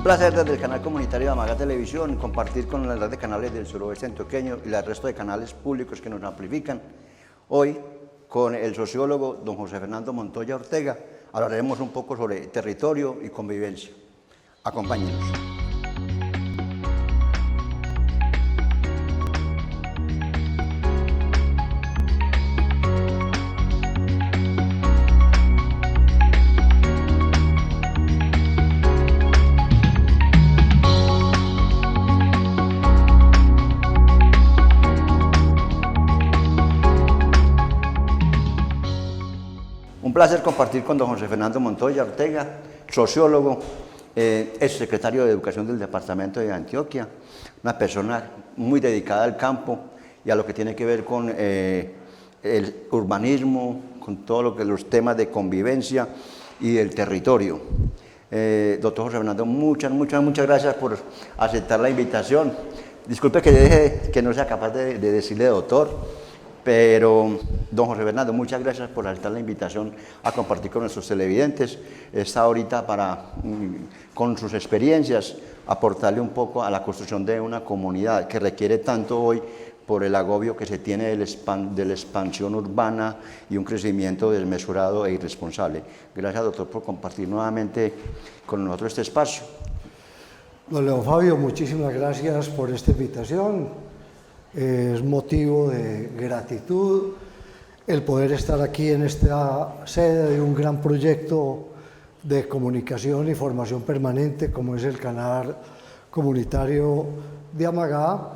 Un placer desde el canal comunitario de Amagá Televisión compartir con la red de canales del suroeste antioqueño y el resto de canales públicos que nos amplifican. Hoy, con el sociólogo don José Fernando Montoya Ortega, hablaremos un poco sobre territorio y convivencia. Acompáñenos. Un placer compartir con don José Fernando Montoya Ortega, sociólogo, ex secretario de Educación del Departamento de Antioquia, una persona muy dedicada al campo y a lo que tiene que ver con el urbanismo, con todo lo que los temas de convivencia y el territorio. Doctor José Fernando, muchas gracias por aceptar la invitación. Disculpe que no sea capaz de decirle doctor, pero, don José Fernando, muchas gracias por aceptar la invitación a compartir con nuestros televidentes. Está ahorita para, con sus experiencias, aportarle un poco a la construcción de una comunidad que requiere tanto hoy por el agobio que se tiene de la expansión urbana y un crecimiento desmesurado e irresponsable. Gracias, doctor, por compartir nuevamente con nosotros este espacio. Don Leo Fabio, muchísimas gracias por esta invitación. Es motivo de gratitud el poder estar aquí en esta sede de un gran proyecto de comunicación y formación permanente como es el canal comunitario de Amagá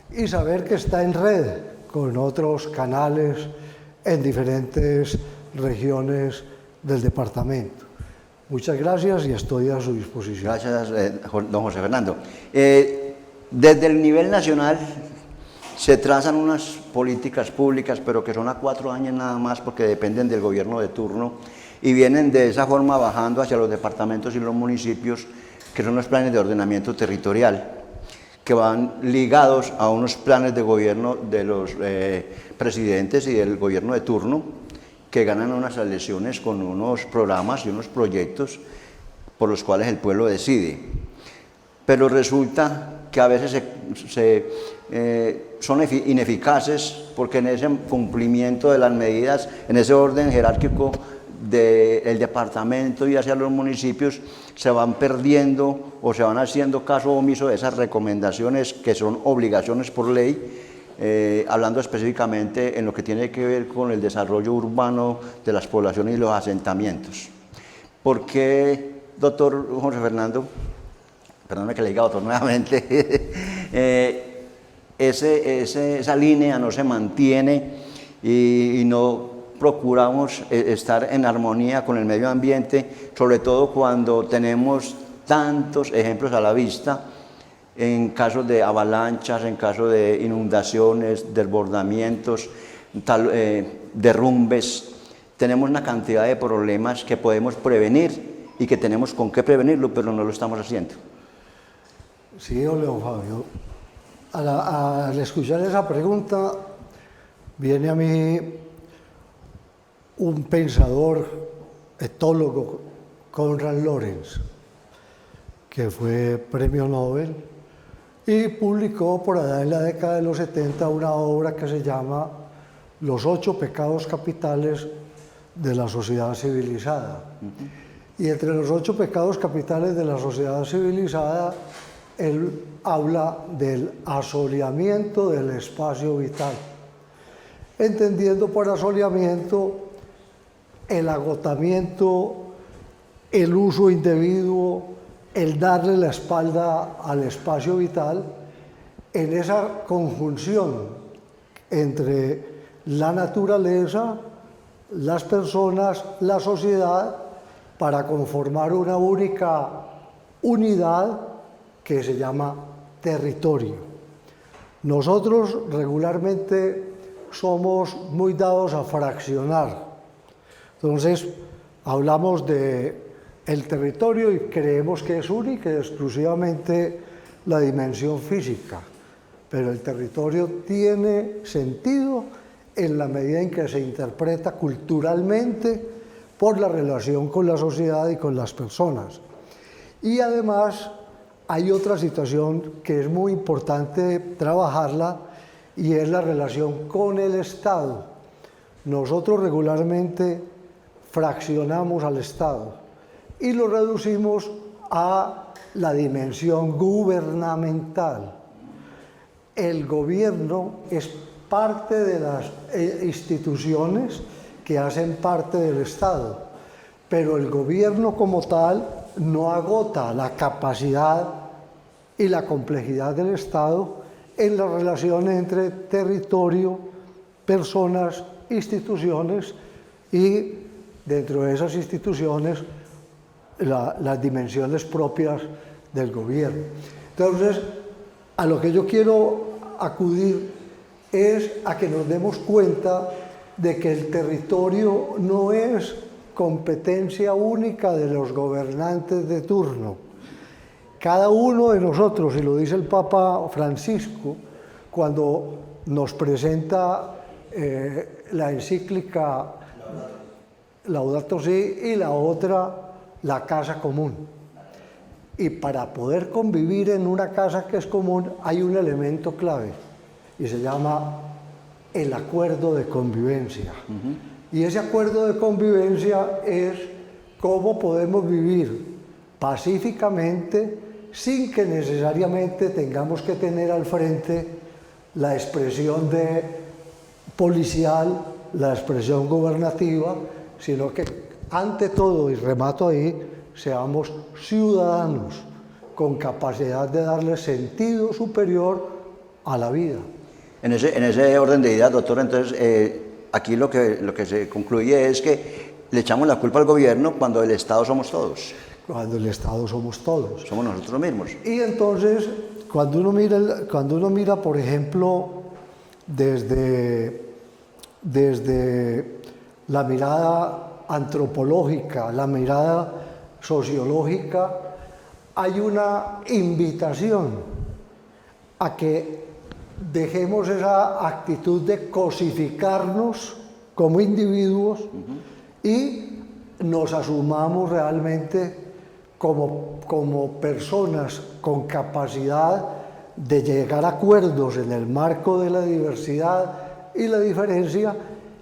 y saber que está en red con otros canales en diferentes regiones del departamento. Muchas gracias y estoy a su disposición. Gracias, don José Fernando. Desde el nivel nacional se trazan unas políticas públicas, pero que son a 4 años nada más porque dependen del gobierno de turno y vienen de esa forma bajando hacia los departamentos y los municipios, que son los planes de ordenamiento territorial, que van ligados a unos planes de gobierno de los presidentes y del gobierno de turno, que ganan unas elecciones con unos programas y unos proyectos por los cuales el pueblo decide. Pero resulta que a veces son ineficaces porque en ese cumplimiento de las medidas, en ese orden jerárquico del departamento y hacia los municipios, se van perdiendo o se van haciendo caso omiso de esas recomendaciones que son obligaciones por ley, hablando específicamente en lo que tiene que ver con el desarrollo urbano de las poblaciones y los asentamientos. ¿Por qué, doctor José Fernando? Perdóname que le diga doctor nuevamente, esa línea no se mantiene y no procuramos estar en armonía con el medio ambiente, sobre todo cuando tenemos tantos ejemplos a la vista en casos de avalanchas, en casos de inundaciones, desbordamientos, derrumbes. Tenemos una cantidad de problemas que podemos prevenir y que tenemos con qué prevenirlo, pero no lo estamos haciendo. Sí, don Leo Fabio, al escuchar esa pregunta viene a mí un pensador, etólogo, Konrad Lorenz, que fue premio Nobel y publicó por allá en la década de los 70 una obra que se llama Los 8 pecados capitales de la sociedad civilizada. Y entre los 8 pecados capitales de la sociedad civilizada, él habla del asoleamiento del espacio vital, entendiendo por asoleamiento el agotamiento, el uso indebido, el darle la espalda al espacio vital, en esa conjunción entre la naturaleza, las personas, la sociedad, para conformar una única unidad que se llama territorio. Nosotros regularmente somos muy dados a fraccionar. Entonces, hablamos de el territorio y creemos que es única y exclusivamente la dimensión física, pero el territorio tiene sentido en la medida en que se interpreta culturalmente por la relación con la sociedad y con las personas. Y además hay otra situación que es muy importante trabajarla y es la relación con el Estado. Nosotros regularmente fraccionamos al Estado y lo reducimos a la dimensión gubernamental. El gobierno es parte de las instituciones que hacen parte del Estado, pero el gobierno como tal no agota la capacidad y la complejidad del Estado en la relación entre territorio, personas, instituciones y dentro de esas instituciones las dimensiones propias del gobierno. Entonces, a lo que yo quiero acudir es a que nos demos cuenta de que el territorio no es competencia única de los gobernantes de turno. Cada uno de nosotros, y lo dice el Papa Francisco, cuando nos presenta la encíclica Laudato Si y la otra, la casa común. Y para poder convivir en una casa que es común hay un elemento clave y se llama el acuerdo de convivencia. Y ese acuerdo de convivencia es cómo podemos vivir pacíficamente sin que necesariamente tengamos que tener al frente la expresión policial, la expresión gubernativa, sino que ante todo, y remato ahí, seamos ciudadanos con capacidad de darle sentido superior a la vida. En ese orden de ideas, doctor, entonces aquí lo que se concluye es que le echamos la culpa al gobierno cuando el Estado somos todos. Cuando el Estado somos todos. Somos nosotros mismos. Y entonces, cuando uno mira, por ejemplo, desde la mirada antropológica, la mirada sociológica, hay una invitación a que dejemos esa actitud de cosificarnos como individuos y nos asumamos realmente como personas con capacidad de llegar a acuerdos en el marco de la diversidad y la diferencia,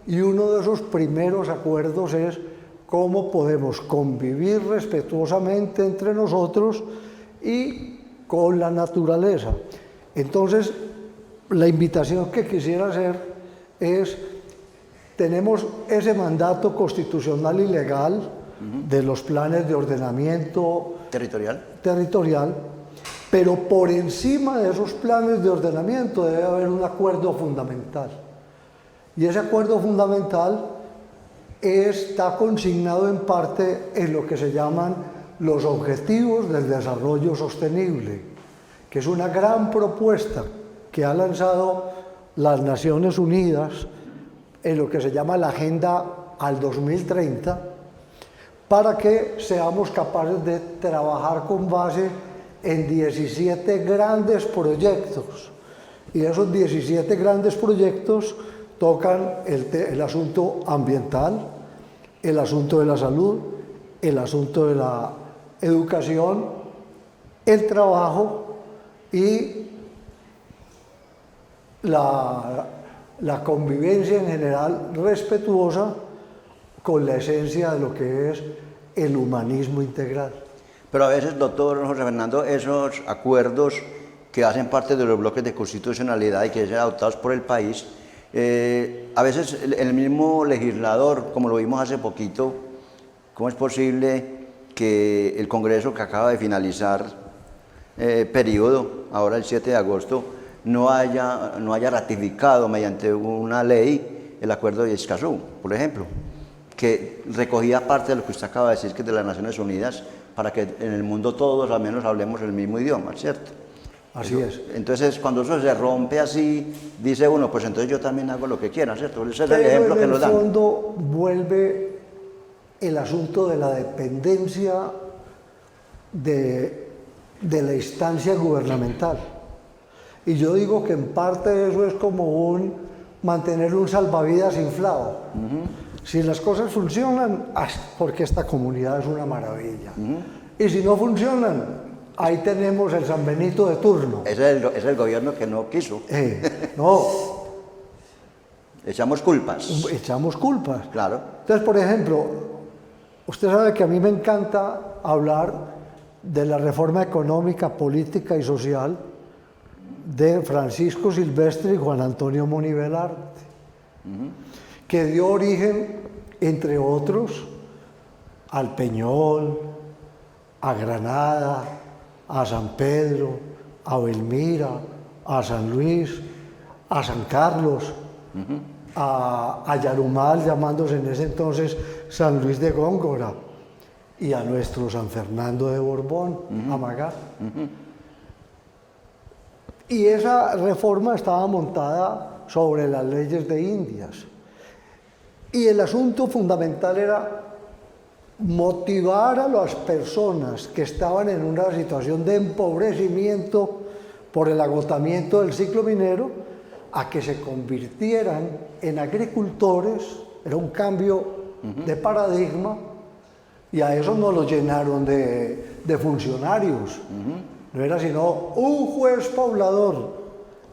y uno de esos primeros acuerdos es cómo podemos convivir respetuosamente entre nosotros y con la naturaleza. Entonces, la invitación que quisiera hacer es, tenemos ese mandato constitucional y legal de los planes de ordenamiento territorial, pero por encima de esos planes de ordenamiento debe haber un acuerdo fundamental. Y ese acuerdo fundamental está consignado en parte en lo que se llaman los Objetivos del Desarrollo Sostenible, que es una gran propuesta que ha lanzado las Naciones Unidas en lo que se llama la Agenda al 2030, para que seamos capaces de trabajar con base en 17 grandes proyectos. Y esos 17 grandes proyectos tocan el asunto ambiental, el asunto de la salud, el asunto de la educación, el trabajo y la convivencia en general respetuosa con la esencia de lo que es el humanismo integral. Pero a veces, doctor José Fernando, esos acuerdos que hacen parte de los bloques de constitucionalidad y que son adoptados por el país, a veces el mismo legislador, como lo vimos hace poquito, ¿cómo es posible que el Congreso que acaba de finalizar periodo, ahora el 7 de agosto, no haya ratificado mediante una ley el acuerdo de Escazú, por ejemplo, que recogía parte de lo que usted acaba de decir, que es de las Naciones Unidas, para que en el mundo todos al menos hablemos el mismo idioma, ¿cierto? Así es. Entonces, cuando eso se rompe así, dice uno, pues entonces yo también hago lo que quiera, ¿cierto? Ese es Pero el ejemplo que nos dan. en el fondo vuelve el asunto de la dependencia de la instancia gubernamental. Y yo digo que en parte eso es como mantener un salvavidas inflado. Si las cosas funcionan, porque esta comunidad es una maravilla. Y si no funcionan, Ahí tenemos el San Benito de turno. Ese es el gobierno que no quiso. No, Echamos culpas. echamos culpas. Claro. Entonces, por ejemplo, usted sabe que a mí me encanta hablar de la reforma económica, política y social de Francisco Silvestre y Juan Antonio Monivel Arte, que dio origen, entre otros, al Peñol, a Granada, a San Pedro, a Belmira, a San Luis, a San Carlos, a Yarumal, llamándose en ese entonces San Luis de Góngora, y a nuestro San Fernando de Borbón, a Magar. Y esa reforma estaba montada sobre las leyes de Indias. Y el asunto fundamental era motivar a las personas que estaban en una situación de empobrecimiento por el agotamiento del ciclo minero a que se convirtieran en agricultores. Era un cambio de paradigma, y a eso nos lo llenaron de funcionarios. No era sino un juez poblador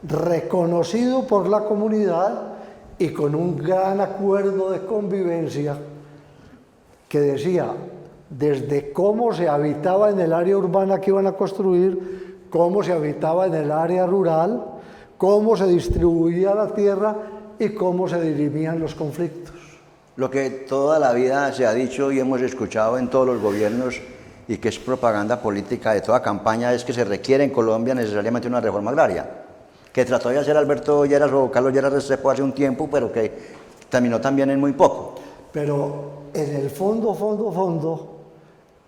reconocido por la comunidad y con un gran acuerdo de convivencia que decía desde cómo se habitaba en el área urbana que iban a construir, cómo se habitaba en el área rural, cómo se distribuía la tierra y cómo se dirimían los conflictos. Lo que toda la vida se ha dicho y hemos escuchado en todos los gobiernos y que es propaganda política de toda campaña es que se requiere en Colombia necesariamente una reforma agraria, que trató de hacer Alberto Lleras o Carlos Lleras Restrepo hace un tiempo, pero que terminó también en muy poco. Pero en el fondo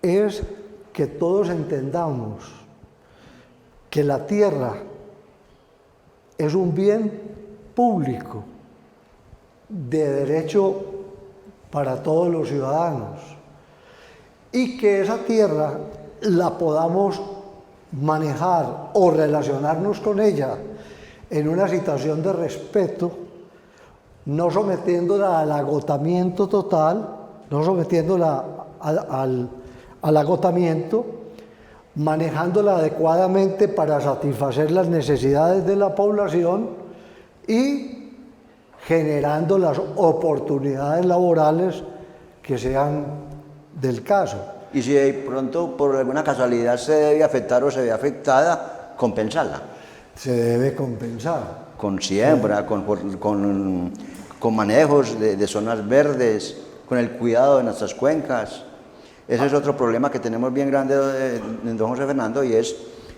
es que todos entendamos que la tierra es un bien público de derecho para todos los ciudadanos, y que esa tierra la podamos manejar o relacionarnos con ella en una situación de respeto, no sometiéndola al agotamiento total, no sometiéndola al agotamiento, manejándola adecuadamente para satisfacer las necesidades de la población y generando las oportunidades laborales que sean del caso. Y si de pronto por alguna casualidad se debe afectar o se ve afectada, compensarla. Se debe compensar. Con siembra, con manejos de zonas verdes, con el cuidado de nuestras cuencas. Ese es otro problema que tenemos bien grande, don José Fernando, y es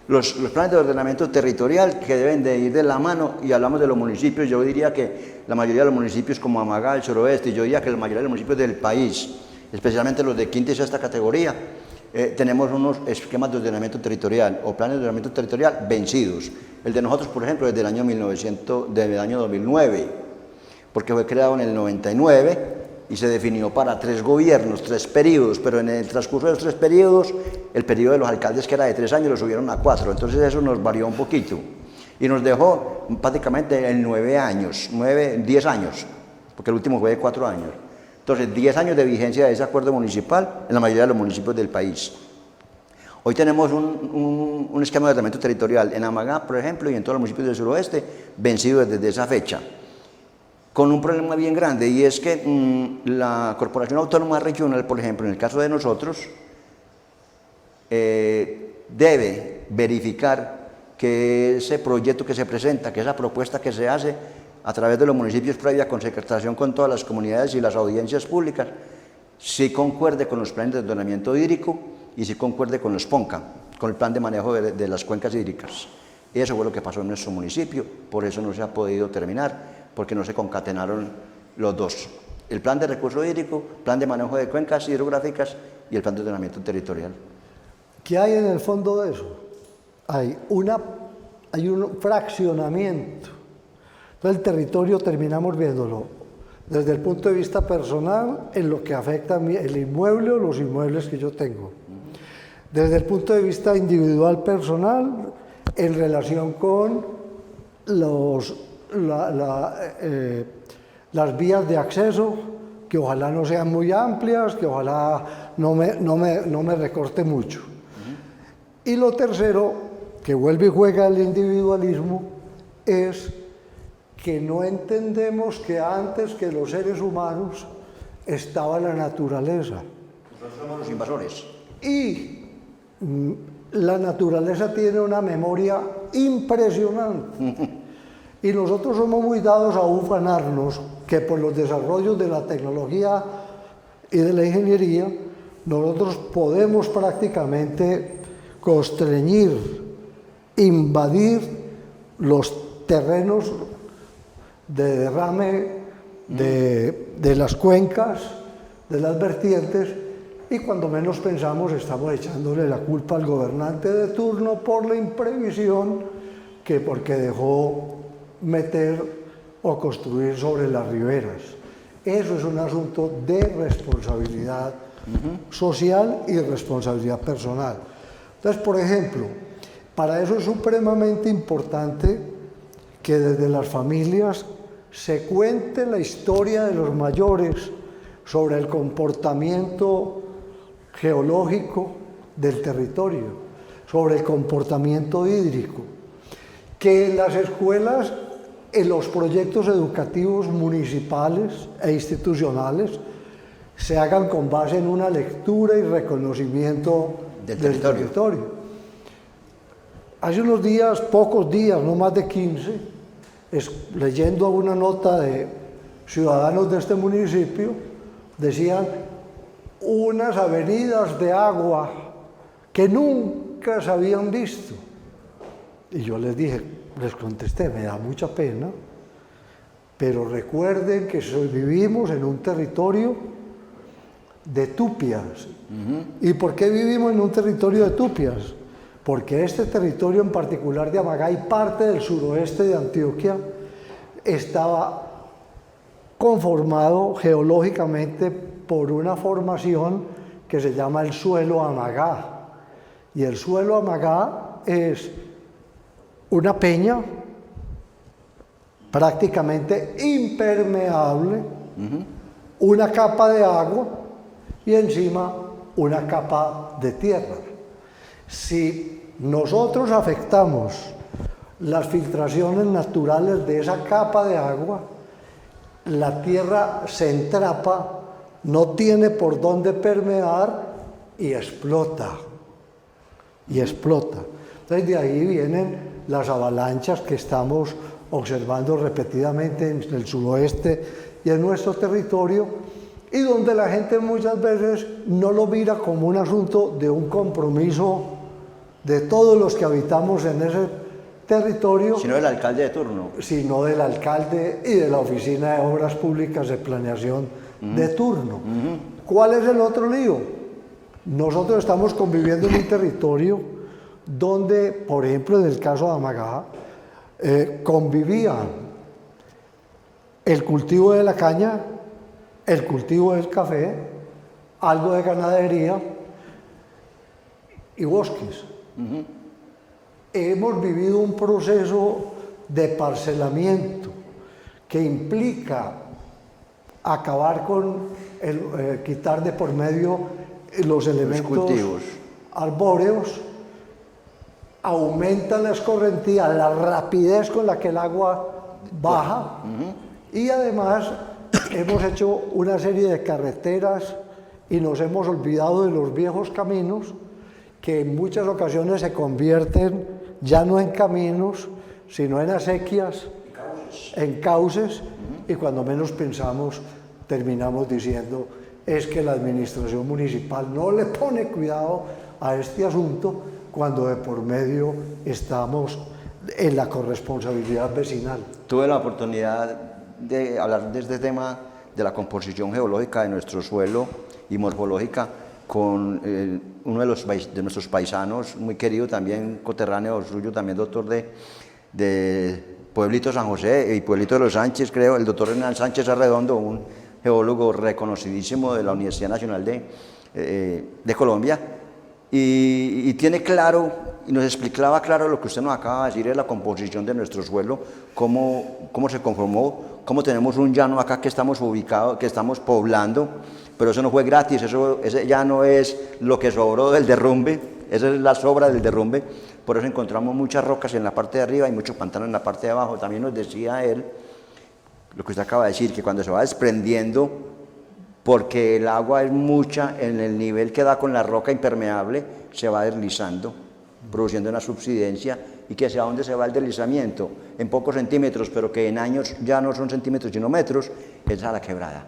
los planes de ordenamiento territorial que deben de ir de la mano, y hablamos de los municipios. Yo diría que la mayoría de los municipios como Amagá, el Suroeste, y yo diría que la mayoría de los municipios del país, especialmente los de quinta y sexta categoría, tenemos unos esquemas de ordenamiento territorial o planes de ordenamiento territorial vencidos. El de nosotros, por ejemplo, desde el año 2009, porque fue creado en el 99 y se definió para 3 gobiernos, 3 periodos, pero en el transcurso de los 3 periodos, el periodo de los alcaldes, que era de 3 años, lo subieron a 4, entonces eso nos varió un poquito y nos dejó prácticamente en 10 años, porque el último fue de 4 años. Entonces, 10 años de vigencia de ese acuerdo municipal en la mayoría de los municipios del país. Hoy tenemos un esquema de ordenamiento territorial en Amagá, por ejemplo, y en todos los municipios del suroeste, vencido desde esa fecha, con un problema bien grande, y es que la Corporación Autónoma Regional, por ejemplo, en el caso de nosotros, debe verificar que ese proyecto que se presenta, que esa propuesta que se hace a través de los municipios previa concertación con todas las comunidades y las audiencias públicas, sí concuerde con los planes de ordenamiento hídrico y sí concuerde con los PONCA, con el plan de manejo de las cuencas hídricas. Y eso fue lo que pasó en nuestro municipio, por eso no se ha podido terminar, porque no se concatenaron los dos. El plan de recurso hídrico, plan de manejo de cuencas hidrográficas y el plan de ordenamiento territorial. ¿Qué hay en el fondo de eso? Hay un fraccionamiento. Entonces el territorio terminamos viéndolo desde el punto de vista personal en lo que afecta a mí, el inmueble o los inmuebles que yo tengo. Desde el punto de vista individual personal en relación con las vías de acceso, que ojalá no sean muy amplias, que ojalá no me recorte mucho. Y lo tercero, que vuelve y juega el individualismo, es que no entendemos que antes que los seres humanos estaba la naturaleza. Nosotros somos los invasores. Y la naturaleza tiene una memoria impresionante. Y nosotros somos muy dados a ufanarnos que por los desarrollos de la tecnología y de la ingeniería, nosotros podemos prácticamente constreñir, invadir los terrenos de derrame de las cuencas, de las vertientes, y cuando menos pensamos estamos echándole la culpa al gobernante de turno por la imprevisión, que porque dejó meter o construir sobre las riberas. Eso es un asunto de responsabilidad social y responsabilidad personal. Entonces, por ejemplo, para eso es supremamente importante que desde las familias se cuente la historia de los mayores sobre el comportamiento geológico del territorio, sobre el comportamiento hídrico, que en las escuelas, en los proyectos educativos municipales e institucionales, se hagan con base en una lectura y reconocimiento del territorio. Hace unos días, pocos días, no más de 15, leyendo una nota de ciudadanos de este municipio, decían unas avenidas de agua que nunca se habían visto. Y yo les contesté, me da mucha pena, pero recuerden que vivimos en un territorio de tupias. ¿Y por qué vivimos en un territorio de tupias? Porque este territorio en particular de Amagá y parte del suroeste de Antioquia estaba conformado geológicamente por una formación que se llama el suelo Amagá. Y el suelo Amagá es una peña prácticamente impermeable, una capa de agua y encima una capa de tierra. Si nosotros afectamos las filtraciones naturales de esa capa de agua, la tierra se entrapa, no tiene por dónde permear y explota. Entonces de ahí vienen las avalanchas que estamos observando repetidamente en el suroeste y en nuestro territorio, y donde la gente muchas veces no lo mira como un asunto de un compromiso de todos los que habitamos en ese territorio, sino del alcalde de turno. Sino del alcalde y de la Oficina de Obras Públicas de Planeación de turno. ¿Cuál es el otro lío? Nosotros estamos conviviendo en un territorio donde, por ejemplo, en el caso de Amagá, convivían el cultivo de la caña, el cultivo del café, algo de ganadería y bosques. Hemos vivido un proceso de parcelamiento que implica acabar con quitar de por medio los elementos arbóreos, aumenta la escorrentía, la rapidez con la que el agua baja, y además hemos hecho una serie de carreteras y nos hemos olvidado de los viejos caminos que en muchas ocasiones se convierten ya no en caminos, sino en acequias, en cauces, y cuando menos pensamos terminamos diciendo es que la administración municipal no le pone cuidado a este asunto cuando de por medio estamos en la corresponsabilidad vecinal. Tuve la oportunidad de hablar de este tema de la composición geológica de nuestro suelo y morfológica con uno de nuestros paisanos, muy querido también, coterráneo suyo, también doctor de Pueblito San José y Pueblito de los Sánchez, creo, el doctor Hernán Sánchez Arredondo, un geólogo reconocidísimo de la Universidad Nacional de Colombia, y tiene claro, y nos explicaba claro lo que usted nos acaba de decir, es la composición de nuestro suelo, cómo se conformó, cómo tenemos un llano acá que estamos ubicados, que estamos poblando, pero eso no fue gratis, ese llano es lo que sobró del derrumbe, esa es la sobra del derrumbe. Por eso encontramos muchas rocas en la parte de arriba y muchos pantanos en la parte de abajo. También nos decía él, lo que usted acaba de decir, que cuando se va desprendiendo, porque el agua es mucha, en el nivel que da con la roca impermeable, se va deslizando, produciendo una subsidencia, y que hacia dónde se va el deslizamiento, en pocos centímetros, pero que en años ya no son centímetros sino metros, es a la quebrada.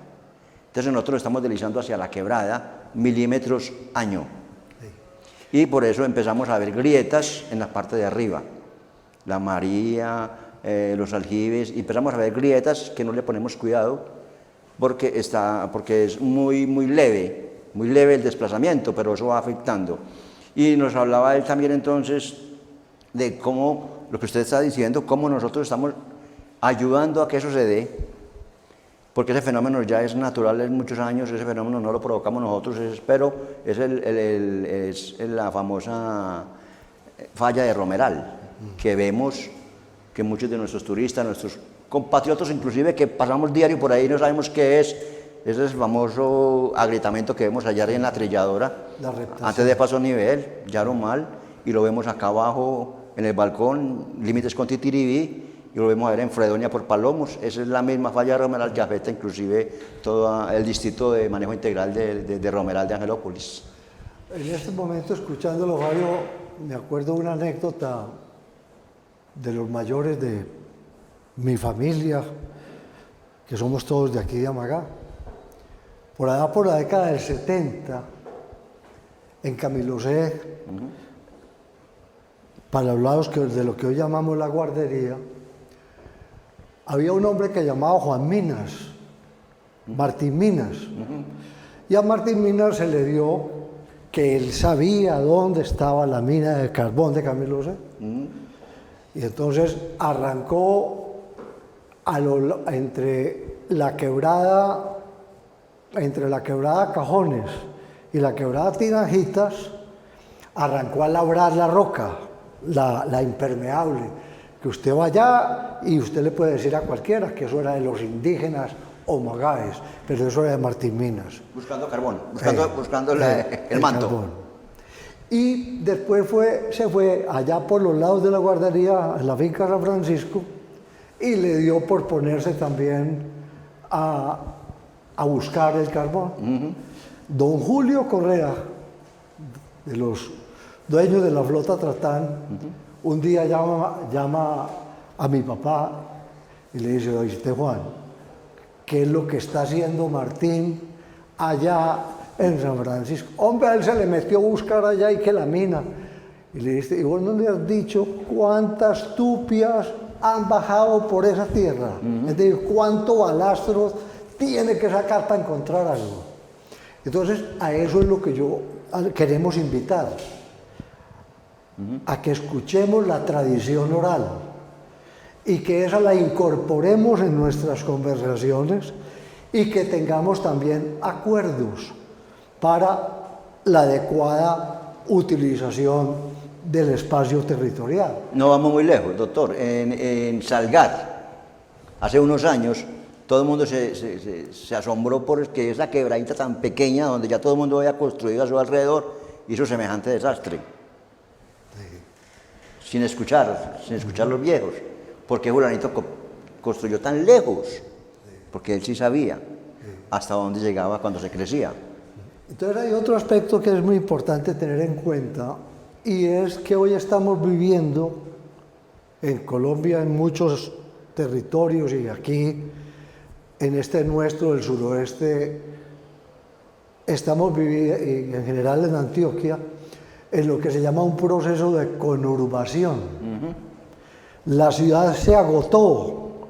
Entonces nosotros estamos deslizando hacia la quebrada milímetros año. Y por eso empezamos a ver grietas en la parte de arriba. La María, los aljibes, y empezamos a ver grietas que no le ponemos cuidado porque es muy leve el desplazamiento, pero eso va afectando. Y nos hablaba él también entonces de cómo, lo que usted está diciendo, cómo nosotros estamos ayudando a que eso se dé, porque ese fenómeno ya es natural en muchos años, ese fenómeno no lo provocamos nosotros, pero es la famosa falla de Romeral, que vemos que muchos de nuestros turistas, nuestros compatriotas inclusive, que pasamos diario por ahí no sabemos qué es el famoso agrietamiento que vemos allá en la trilladora, antes de paso a nivel, ya lo mal, y lo vemos acá abajo en el balcón, límites con Titiribí, y lo vemos a ver en Fredonia por Palomos. Esa es la misma falla de Romeral que afecta inclusive todo el distrito de manejo integral de Romeral de Angelópolis. En este momento, escuchándolo, Fabio, me acuerdo de una anécdota de los mayores de mi familia, que somos todos de aquí de Amagá. Por allá por la década del 70, en Camilosé, para los lados de lo que hoy llamamos la guardería, había un hombre que llamaba Juan Minas, Martín Minas. Y a Martín Minas se le dio que él sabía dónde estaba la mina de carbón de Camilosé. Y entonces arrancó entre la quebrada Cajones y la quebrada Tinajitas, arrancó a labrar la roca, la impermeable, que usted va allá y usted le puede decir a cualquiera que eso era de los indígenas o magaes, pero eso era de Martín Minas. Buscando carbón, buscando el manto. Carbón. Y después se fue allá por los lados de la guardería, en la finca San Francisco, y le dio por ponerse también a buscar el carbón. Don Julio Correa, de los dueños de la flota Tratán, un día llama a mi papá y le dice: oíste, Juan, ¿qué es lo que está haciendo Martín allá en San Francisco? Hombre, a él se le metió a buscar allá y que la mina. Y le dice: ¿y vos no le has dicho cuántas tupias han bajado por esa tierra? Es decir, ¿cuánto balastro tiene que sacar para encontrar algo? Entonces, a eso es lo que queremos invitar, a que escuchemos la tradición oral y que esa la incorporemos en nuestras conversaciones y que tengamos también acuerdos para la adecuada utilización del espacio territorial. No vamos muy lejos, doctor. En Salgar, hace unos años, todo el mundo se asombró porque esa quebradita tan pequeña, donde ya todo el mundo había construido a su alrededor, hizo semejante desastre. Sin escuchar los viejos. ¿Por qué Julanito construyó tan lejos? Porque él sí sabía hasta dónde llegaba cuando se crecía. Entonces hay otro aspecto que es muy importante tener en cuenta, y es que hoy estamos viviendo en Colombia, en muchos territorios, y aquí en este nuestro, el suroeste, estamos viviendo, y en general en Antioquia, en lo que se llama un proceso de conurbación. La ciudad se agotó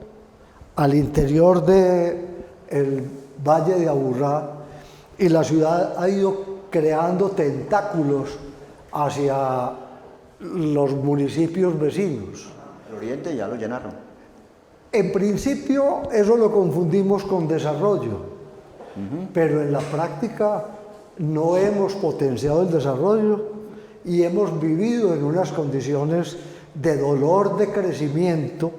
al interior del Valle de Aburrá, y la ciudad ha ido creando tentáculos hacia los municipios vecinos. El oriente ya lo llenaron. En principio eso lo confundimos con desarrollo, pero en la práctica no hemos potenciado el desarrollo y hemos vivido en unas condiciones de dolor de crecimiento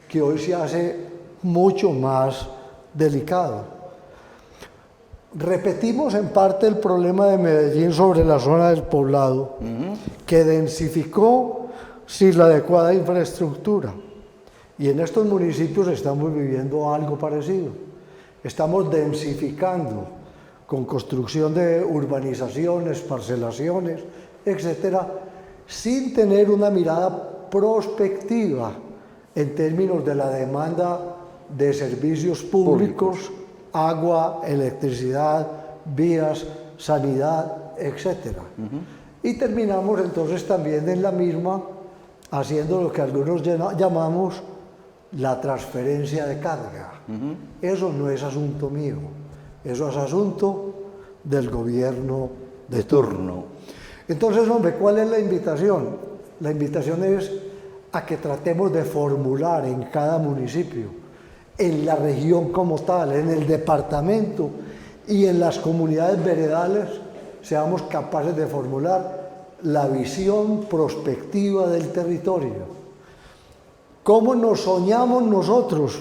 que hoy se hace mucho más delicado. repetimos en parte el problema de Medellín sobre la zona del poblado, que densificó sin la adecuada infraestructura. Y en estos municipios estamos viviendo algo parecido. Estamos densificando con construcción de urbanizaciones, parcelaciones, etcétera, sin tener una mirada prospectiva en términos de la demanda de servicios públicos, agua, electricidad, vías, sanidad, etcétera. Y terminamos entonces también en la misma haciendo lo que algunos llamamos la transferencia de carga. Eso no es asunto mío, eso es asunto del gobierno de turno. Entonces, hombre, ¿cuál es la invitación? La invitación es a que tratemos de formular en cada municipio, en la región como tal, en el departamento y en las comunidades veredales, seamos capaces de formular la visión prospectiva del territorio. ¿Cómo nos soñamos nosotros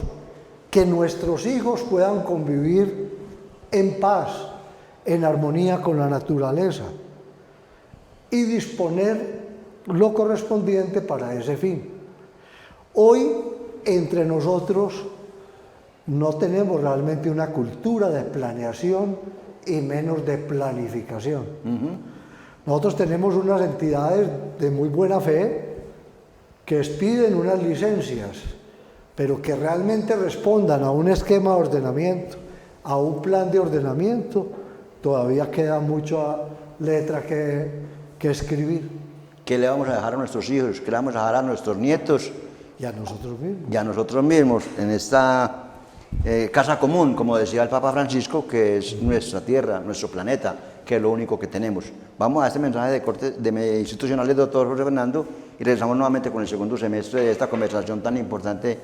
que nuestros hijos puedan convivir en paz, en armonía con la naturaleza y disponer lo correspondiente para ese fin? Hoy, entre nosotros, no tenemos realmente una cultura de planeación y menos de planificación. Nosotros tenemos unas entidades de muy buena fe que expiden unas licencias, pero que realmente respondan a un esquema de ordenamiento, a un plan de ordenamiento, todavía queda mucha letra que escribir. ¿Qué le vamos a dejar a nuestros hijos? ¿Qué le vamos a dejar a nuestros nietos? Y a nosotros mismos. Y a nosotros mismos, en esta casa común, como decía el Papa Francisco, que es nuestra tierra, nuestro planeta, que es lo único que tenemos. Vamos a este mensaje de corte institucional del doctor José Fernando y regresamos nuevamente con el segundo semestre de esta conversación tan importante,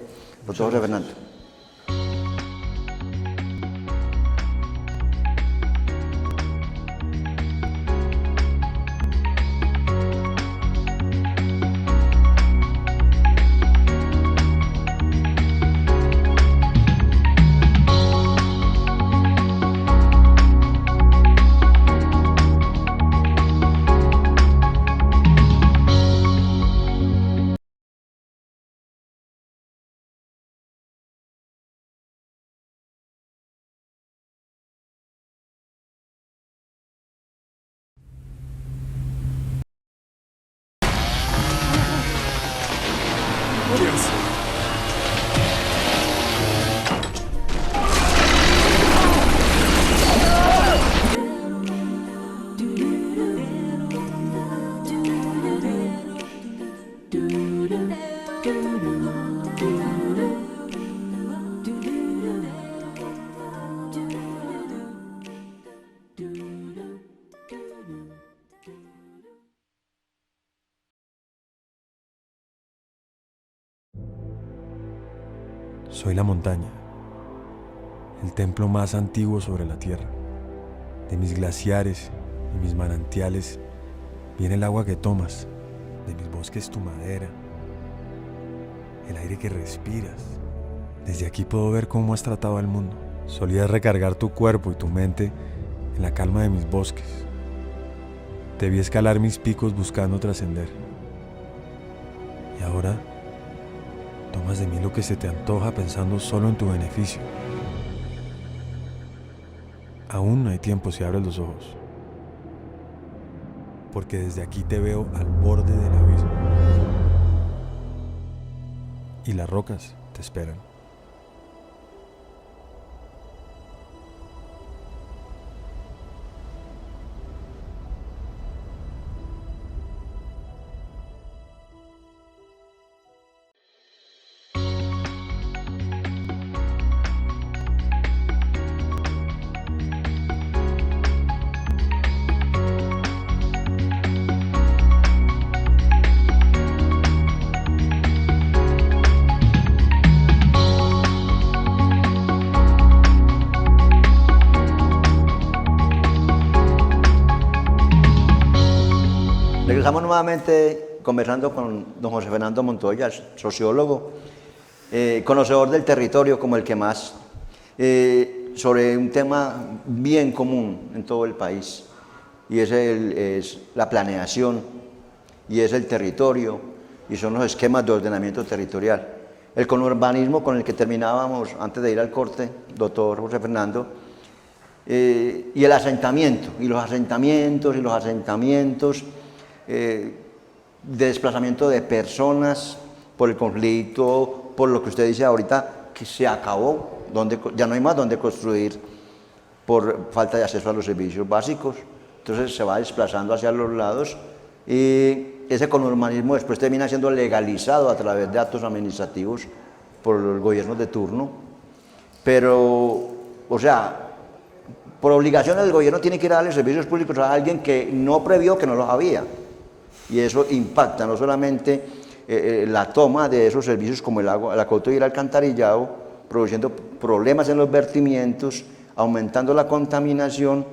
doctor José Fernando. Soy la montaña, el templo más antiguo sobre la tierra. De mis glaciares y mis manantiales viene el agua que tomas, de mis bosques tu madera, el aire que respiras. Desde aquí puedo ver cómo has tratado al mundo. Solías recargar tu cuerpo y tu mente en la calma de mis bosques. Te vi escalar mis picos buscando trascender. Y ahora tomas de mí lo que se te antoja pensando solo en tu beneficio. Aún hay tiempo si abres los ojos, porque desde aquí te veo al borde del abismo. Y las rocas te esperan. Regresamos nuevamente conversando con don José Fernando Montoya, sociólogo, conocedor del territorio como el que más. sobre un tema bien común en todo el país, y es la planeación, y es el territorio, y son los esquemas de ordenamiento territorial. El conurbanismo con el que terminábamos antes de ir al corte, doctor José Fernando, y el asentamiento, y los asentamientos, de desplazamiento de personas por el conflicto, por lo que usted dice ahorita, que se acabó, ya no hay más donde construir por falta de acceso a los servicios básicos, entonces se va desplazando hacia los lados, y ese conurbanismo después termina siendo legalizado a través de actos administrativos por los gobiernos de turno, pero, o sea, por obligación el gobierno tiene que ir a darle servicios públicos a alguien que no previó que no los había, y eso impacta no solamente la toma de esos servicios como el agua, el acueducto y el alcantarillado, produciendo problemas en los vertimientos, aumentando la contaminación,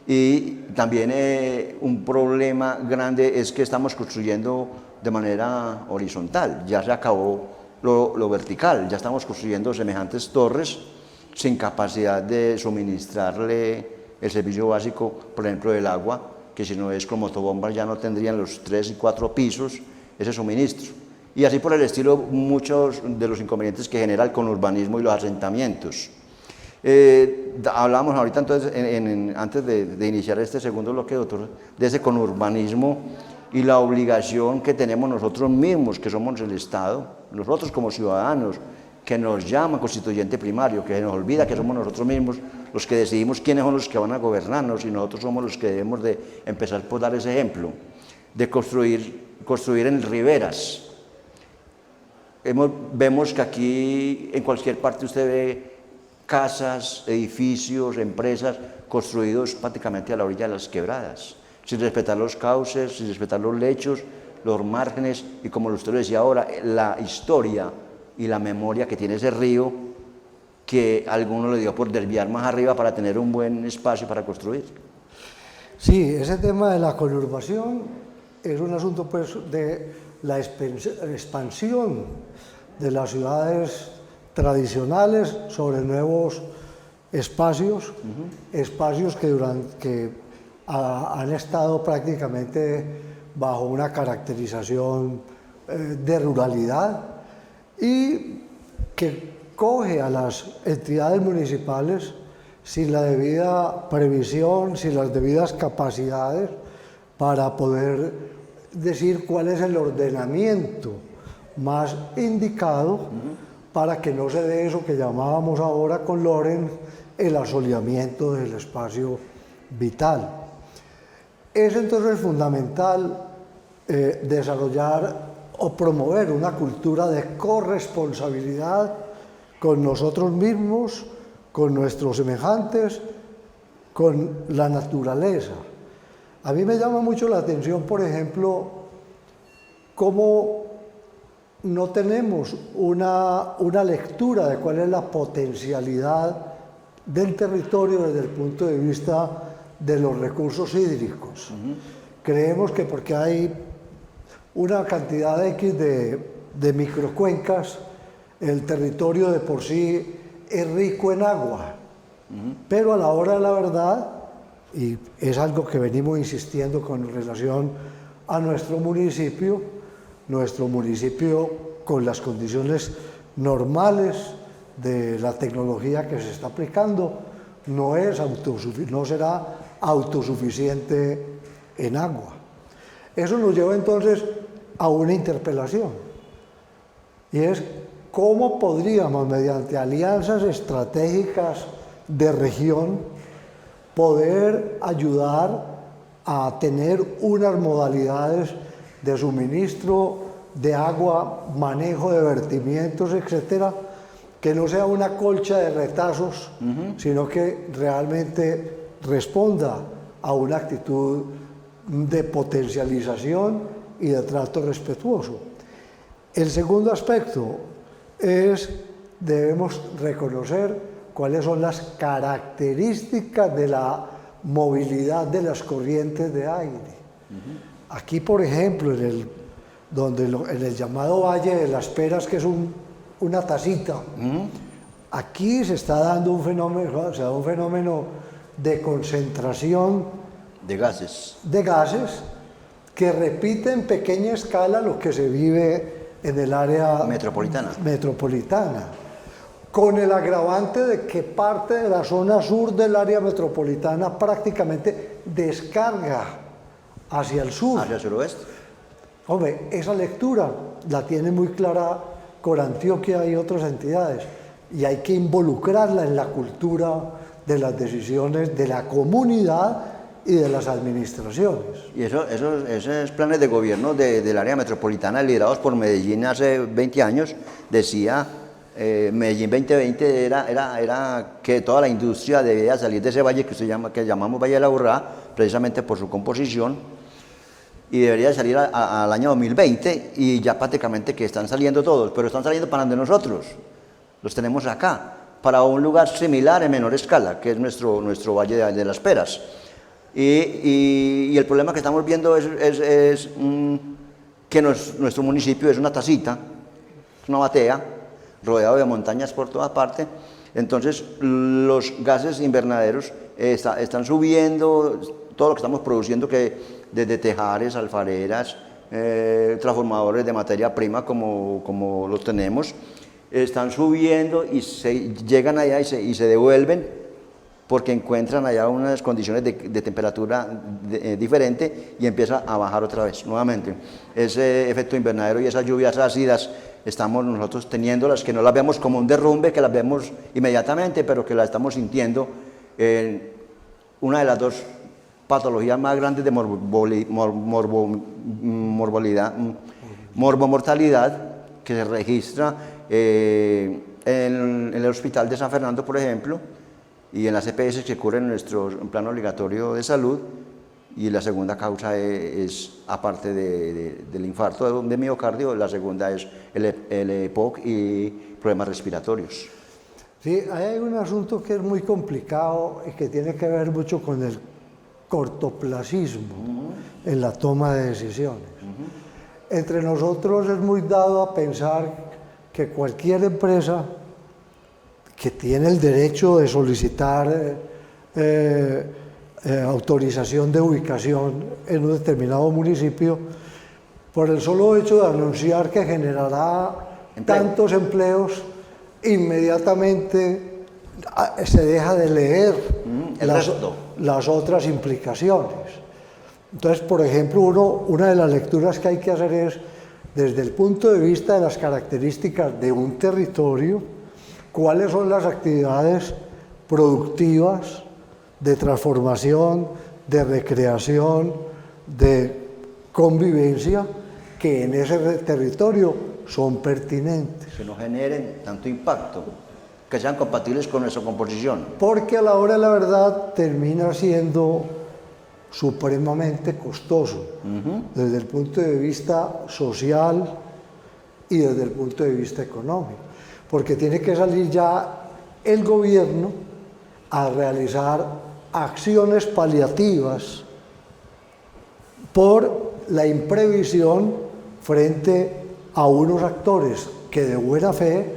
y también un problema grande es que estamos construyendo de manera horizontal, ya se acabó lo vertical, ya estamos construyendo semejantes torres sin capacidad de suministrarle el servicio básico, por ejemplo del agua, que si no es con motobombas ya no tendrían los 3 y 4 pisos ese suministro. Y así por el estilo muchos de los inconvenientes que genera el conurbanismo y los asentamientos. Hablábamos ahorita entonces, antes de iniciar este segundo bloque, doctor, de ese conurbanismo y la obligación que tenemos nosotros mismos, que somos el Estado, nosotros como ciudadanos, que nos llama constituyente primario, que nos olvida que somos nosotros mismos los que decidimos quiénes son los que van a gobernarnos, y nosotros somos los que debemos de empezar por dar ese ejemplo, de construir en riberas. Vemos que aquí en cualquier parte usted ve casas, edificios, empresas construidos prácticamente a la orilla de las quebradas, sin respetar los cauces, sin respetar los lechos, los márgenes, y como usted lo decía ahora, la historia y la memoria que tiene ese río, que alguno le dio por desviar más arriba para tener un buen espacio para construir. Sí, ese tema de la conurbación es un asunto pues de la expansión de las ciudades tradicionales sobre nuevos espacios, espacios que han estado prácticamente bajo una caracterización de ruralidad, y que coge a las entidades municipales sin la debida previsión, sin las debidas capacidades para poder decir cuál es el ordenamiento más indicado para que no se dé eso que llamábamos ahora con Loren el asoleamiento del espacio vital. Es entonces fundamental desarrollar o promover una cultura de corresponsabilidad con nosotros mismos, con nuestros semejantes, con la naturaleza. A mí me llama mucho la atención, por ejemplo, cómo no tenemos una lectura de cuál es la potencialidad del territorio desde el punto de vista de los recursos hídricos. Creemos que porque hay una cantidad X de microcuencas, el territorio de por sí es rico en agua, pero a la hora de la verdad, y es algo que venimos insistiendo con relación a nuestro municipio con las condiciones normales de la tecnología que se está aplicando, no será autosuficiente en agua. Eso nos lleva entonces a una interpelación, y es cómo podríamos, mediante alianzas estratégicas de región, poder ayudar a tener unas modalidades de suministro de agua, manejo de vertimientos, etcétera, que no sea una colcha de retazos, sino que realmente responda a una actitud de potencialización y de trato respetuoso. El segundo aspecto es, debemos reconocer cuáles son las características de la movilidad de las corrientes de aire. Aquí, por ejemplo, en el llamado Valle de las Peras, que es una tacita, Aquí se está dando un fenómeno, se da un fenómeno de concentración de gases. de gases que repite en pequeña escala lo que se vive en el área metropolitana, con el agravante de que parte de la zona sur del área metropolitana prácticamente descarga hacia el sur. Hacia el suroeste. Hombre, esa lectura la tiene muy clara Corantioquia y otras entidades, y hay que involucrarla en la cultura de las decisiones de la comunidad y de las administraciones. Y esos planes de gobierno del área metropolitana liderados por Medellín hace 20 años, decía Medellín 2020 era que toda la industria debía salir de ese valle que llamamos Valle de la Aburrá, precisamente por su composición, y debería salir al año 2020, y ya prácticamente que están saliendo todos, pero están saliendo para donde nosotros, los tenemos acá, para un lugar similar en menor escala, que es nuestro Valle de las Peras. Y el problema que estamos viendo es que nuestro municipio es una tacita, es una batea, rodeado de montañas por todas partes. Entonces los gases invernaderos están subiendo, todo lo que estamos produciendo, que desde tejares, alfareras, transformadores de materia prima como los tenemos, están subiendo y llegan allá y se devuelven, porque encuentran allá unas condiciones de temperatura diferente, y empieza a bajar otra vez, nuevamente. Ese efecto invernadero y esas lluvias ácidas estamos nosotros teniéndolas, que no las vemos como un derrumbe, que las vemos inmediatamente, pero que las estamos sintiendo en una de las dos patologías más grandes de morbomortalidad que se registra en el Hospital de San Fernando, por ejemplo, y en las EPS que cubren nuestro plan obligatorio de salud. Y la segunda causa es aparte del infarto de miocardio, la segunda es el EPOC y problemas respiratorios. Sí, hay un asunto que es muy complicado y que tiene que ver mucho con el cortoplacismo en la toma de decisiones. Entre nosotros es muy dado a pensar que cualquier empresa que tiene el derecho de solicitar autorización de ubicación en un determinado municipio, por el solo hecho de anunciar que generará tantos empleos, inmediatamente se deja de leer las otras implicaciones. Entonces, por ejemplo, una de las lecturas que hay que hacer es, desde el punto de vista de las características de un territorio, cuáles son las actividades productivas, de transformación, de recreación, de convivencia, que en ese territorio son pertinentes. Que no generen tanto impacto, que sean compatibles con nuestra composición. Porque a la hora de la verdad termina siendo supremamente costoso, desde el punto de vista social y desde el punto de vista económico, porque tiene que salir ya el gobierno a realizar acciones paliativas por la imprevisión frente a unos actores que de buena fe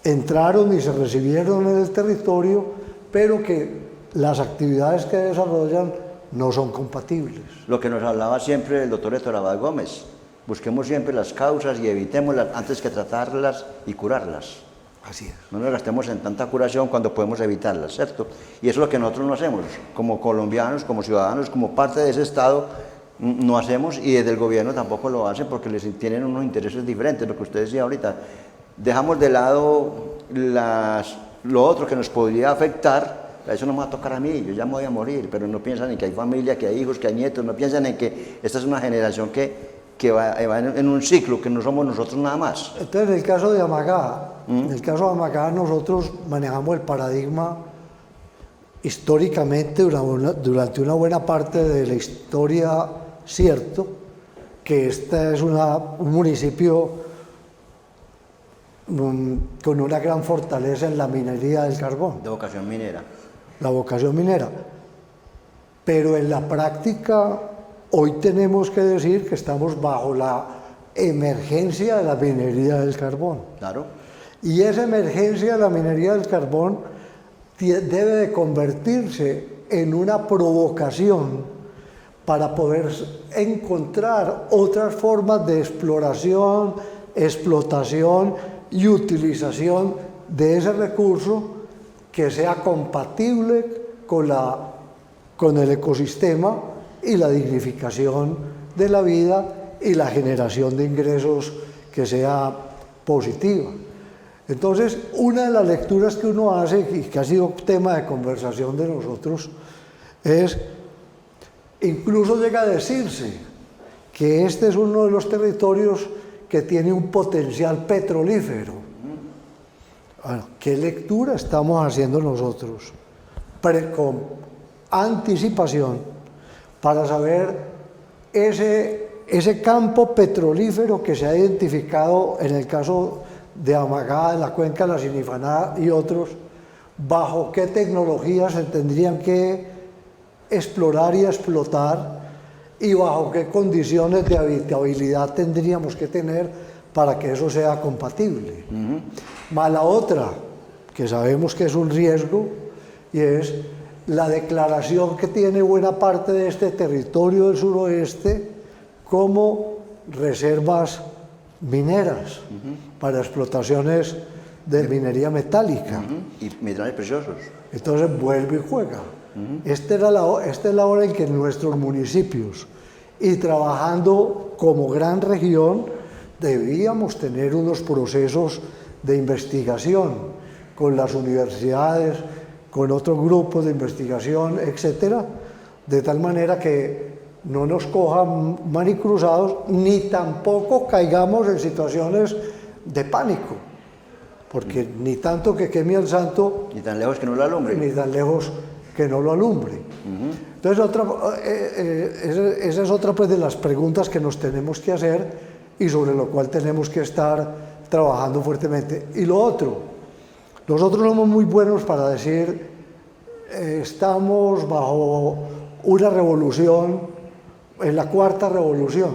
entraron y se recibieron en el territorio, pero que las actividades que desarrollan no son compatibles. Lo que nos hablaba siempre el doctor Héctor Abad Gómez: busquemos siempre las causas y evitémoslas antes que tratarlas y curarlas. Así es. No nos gastemos en tanta curación cuando podemos evitarlas, ¿cierto? Y eso es lo que nosotros no hacemos, como colombianos, como ciudadanos, como parte de ese Estado, no hacemos, y desde el gobierno tampoco lo hacen, porque tienen unos intereses diferentes, lo que usted decía ahorita. Dejamos de lado lo otro que nos podría afectar. Eso no me va a tocar a mí, yo ya me voy a morir, pero no piensan en que hay familia, que hay hijos, que hay nietos, no piensan en que esta es una generación que va en un ciclo, que no somos nosotros nada más. Entonces, en el caso de Amagá, nosotros manejamos el paradigma históricamente durante una buena parte de la historia, cierto, que este es un municipio con una gran fortaleza en la minería del carbón. De vocación minera. La vocación minera. Pero en la práctica, hoy tenemos que decir que estamos bajo la emergencia de la minería del carbón. Claro. Y esa emergencia de la minería del carbón debe de convertirse en una provocación para poder encontrar otras formas de exploración, explotación y utilización de ese recurso que sea compatible con el ecosistema y la dignificación de la vida y la generación de ingresos que sea positiva. Entonces, una de las lecturas que uno hace, y que ha sido tema de conversación de nosotros, es, incluso llega a decirse que este es uno de los territorios que tiene un potencial petrolífero. Bueno, ¿qué lectura estamos haciendo nosotros con anticipación para saber ese campo petrolífero que se ha identificado en el caso de Amagá, en la cuenca de la Sinifaná y otros, bajo qué tecnologías se tendrían que explorar y explotar y bajo qué condiciones de habitabilidad tendríamos que tener para que eso sea compatible? Más la otra, que sabemos que es un riesgo, y es la declaración que tiene buena parte de este territorio del suroeste como reservas mineras para explotaciones de minería metálica. Y minerales preciosos. Entonces vuelve y juega. Esta es la hora en que nuestros municipios, y trabajando como gran región, debíamos tener unos procesos de investigación con las universidades, con otros grupos de investigación, etcétera, de tal manera que no nos cojan manicruzados ni tampoco caigamos en situaciones de pánico, porque ni tanto que queme al santo, Ni tan lejos que no lo alumbre. ni tan lejos que no lo alumbre. Entonces, esa es otra pues, de las preguntas que nos tenemos que hacer y sobre lo cual tenemos que estar trabajando fuertemente. Y lo otro, nosotros somos muy buenos para decir, estamos bajo una revolución, en la cuarta revolución.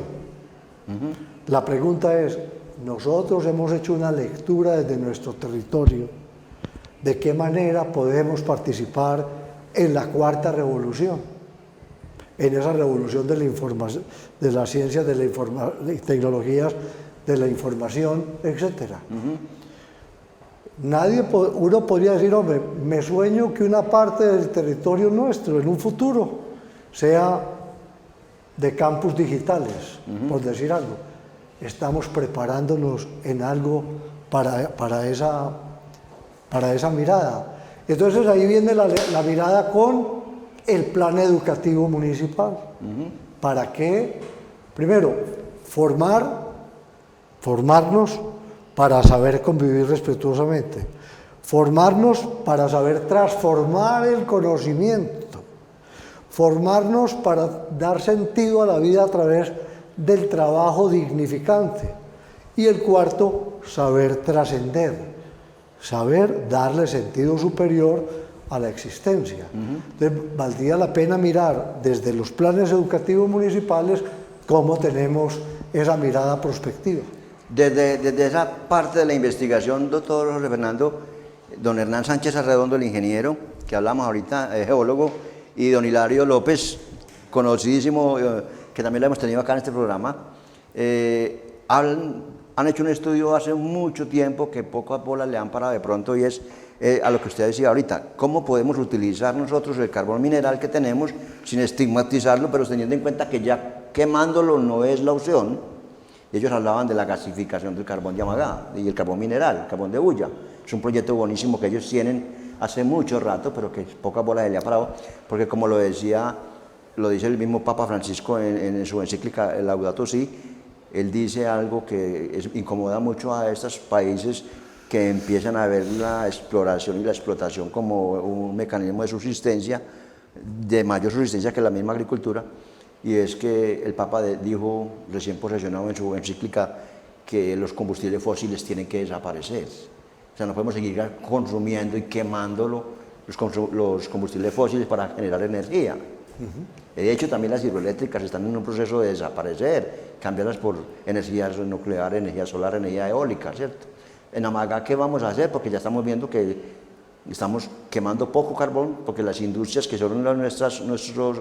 La pregunta es, nosotros hemos hecho una lectura desde nuestro territorio, de qué manera podemos participar en la cuarta revolución, en esa revolución de la información, de las ciencias, de tecnologías, de la información, etcétera. Uno podría decir, hombre, me sueño que una parte del territorio nuestro en un futuro sea de campus digitales, por decir algo. Estamos preparándonos en algo para esa mirada. Entonces ahí viene la mirada con el plan educativo municipal. ¿Para qué? Primero, formarnos para saber convivir respetuosamente, formarnos para saber transformar el conocimiento, formarnos para dar sentido a la vida a través del trabajo dignificante, y el cuarto, saber trascender, saber darle sentido superior a la existencia. Entonces, valdría la pena mirar desde los planes educativos municipales cómo tenemos esa mirada prospectiva. Desde esa parte de la investigación, doctor José Fernando, don Hernán Sánchez Arredondo, el ingeniero, que hablamos ahorita, geólogo, y don Hilario López, conocidísimo, que también lo hemos tenido acá en este programa, han hecho un estudio hace mucho tiempo que pocas bolas le han parado de pronto, y es a lo que usted decía ahorita, cómo podemos utilizar nosotros el carbón mineral que tenemos sin estigmatizarlo, pero teniendo en cuenta que ya quemándolo no es la opción. Ellos hablaban de la gasificación del carbón de Amagá y el carbón mineral, el carbón de Bulla. Es un proyecto buenísimo que ellos tienen hace mucho rato, pero que pocas bolas le ha parado, porque como lo dice el mismo Papa Francisco en su encíclica Laudato Si, él dice algo que incomoda mucho a estos países que empiezan a ver la exploración y la explotación como un mecanismo de subsistencia, de mayor subsistencia que la misma agricultura, y es que el Papa dijo, recién posesionado en su encíclica, que los combustibles fósiles tienen que desaparecer. O sea, no podemos seguir consumiendo y quemando los combustibles fósiles para generar energía. De hecho, también las hidroeléctricas están en un proceso de desaparecer, cambiarlas por energías nucleares, energía solar, energía eólica, ¿cierto? En Amagá, ¿qué vamos a hacer? Porque ya estamos viendo que estamos quemando poco carbón, porque las industrias que son nuestros